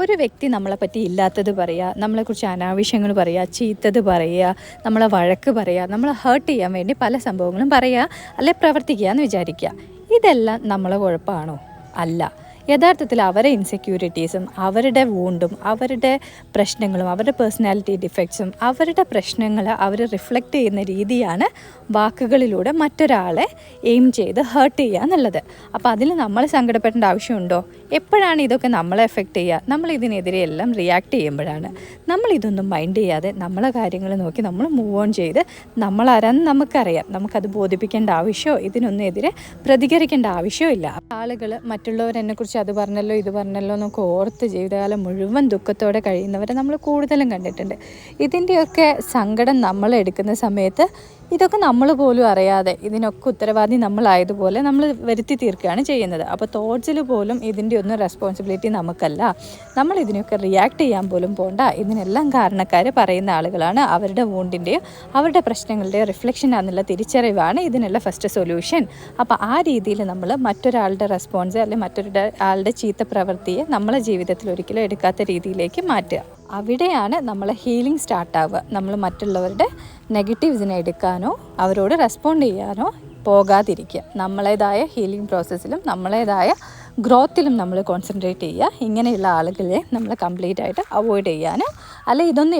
ഒരു വ്യക്തി നമ്മളെ പറ്റി ഇല്ലാത്തത് പറയുക, നമ്മളെക്കുറിച്ച് അനാവശ്യങ്ങൾ പറയുക, ചീത്തത് പറയുക, നമ്മളെ വഴക്ക് പറയുക, നമ്മളെ ഹേർട്ട് ചെയ്യാൻ വേണ്ടി പല സംഭവങ്ങളും പറയുക, അല്ലെ പ്രവർത്തിക്കുക എന്ന് വിചാരിക്കുക. ഇതെല്ലാം നമ്മളെ കുഴപ്പമാണോ? അല്ല. യഥാർത്ഥത്തിൽ അവരെ ഇൻസെക്യൂരിറ്റീസും അവരുടെ വൂണ്ടും അവരുടെ പ്രശ്നങ്ങളും അവരുടെ പേഴ്സണാലിറ്റി ഡിഫക്ട്സും അവരുടെ പ്രശ്നങ്ങൾ അവർ റിഫ്ലക്റ്റ് ചെയ്യുന്ന രീതിയാണ് വാക്കുകളിലൂടെ മറ്റൊരാളെ എയിം ചെയ്ത് ഹേർട്ട് ചെയ്യുക എന്നുള്ളത്. അപ്പോൾ അതിൽ നമ്മൾ സങ്കടപ്പെടേണ്ട ആവശ്യമുണ്ടോ? എപ്പോഴാണ് ഇതൊക്കെ നമ്മളെ എഫക്റ്റ് ചെയ്യുക? നമ്മൾ ഇതിനെതിരെ എല്ലാം റിയാക്ട് ചെയ്യുമ്പോഴാണ്. നമ്മളിതൊന്നും മൈൻഡ് ചെയ്യാതെ നമ്മളെ കാര്യങ്ങൾ നോക്കി നമ്മൾ മൂവ് ഓൺ ചെയ്ത് നമ്മളാരാന്ന് നമുക്കറിയാം. നമുക്കത് ബോധിപ്പിക്കേണ്ട ആവശ്യമോ ഇതിനൊന്നും എതിരെ പ്രതികരിക്കേണ്ട ആവശ്യമോ ഇല്ല. ആളുകൾ മറ്റുള്ളവരെന്നെക്കുറിച്ച് അത് പറഞ്ഞല്ലോ ഇത് പറഞ്ഞല്ലോ എന്നൊക്കെ ഓർത്ത് ജീവിതകാലം മുഴുവൻ ദുഃഖത്തോടെ കഴിയുന്നവരെ നമ്മൾ കൂടുതലും കണ്ടിട്ടുണ്ട്. ഇതിൻ്റെയൊക്കെ സങ്കടം നമ്മൾ എടുക്കുന്ന സമയത്ത് ഇതൊക്കെ നമ്മൾ പോലും അറിയാതെ ഇതിനൊക്കെ ഉത്തരവാദി നമ്മളായതുപോലെ നമ്മൾ വരുത്തി തീർക്കുകയാണ് ചെയ്യുന്നത്. അപ്പോൾ തോട്ട്സിൽ പോലും ഇതിൻ്റെ ഒന്നും റെസ്പോൺസിബിലിറ്റി നമുക്കല്ല. നമ്മൾ ഇതിനൊക്കെ റിയാക്ട് ചെയ്യാൻ പോലും പോകണ്ട. ഇതിനെല്ലാം കാരണക്കാർ പറയുന്ന ആളുകളാണ്. അവരുടെ വൂണ്ടിൻ്റെയോ അവരുടെ പ്രശ്നങ്ങളുടെയോ റിഫ്ലക്ഷൻ ആണെന്നുള്ള തിരിച്ചറിവാണ് ഇതിനുള്ള ഫസ്റ്റ് സൊല്യൂഷൻ. അപ്പോൾ ആ രീതിയിൽ നമ്മൾ മറ്റൊരാളുടെ റെസ്പോൺസ് അല്ലെങ്കിൽ മറ്റൊരാളുടെ ചീത്ത പ്രവൃത്തിയെ നമ്മളെ ജീവിതത്തിൽ ഒരിക്കലും എടുക്കാത്ത രീതിയിലേക്ക് മാറ്റുക. അവിടെയാണ് നമ്മളെ ഹീലിംഗ് സ്റ്റാർട്ടാവുക. നമ്മൾ മറ്റുള്ളവരുടെ നെഗറ്റീവ്സിനെ എടുക്കാനോ അവരോട് റെസ്പോണ്ട് ചെയ്യാനോ പോകാതിരിക്കുക. നമ്മളേതായ ഹീലിംഗ് പ്രോസസ്സിലും നമ്മളേതായ ഗ്രോത്തിലും നമ്മൾ കോൺസെൻട്രേറ്റ് ചെയ്യുക. ഇങ്ങനെയുള്ള ആളുകളെ നമ്മൾ കംപ്ലീറ്റ് ആയിട്ട് അവോയ്ഡ് ചെയ്യാനോ അല്ലെ ഇതൊന്നും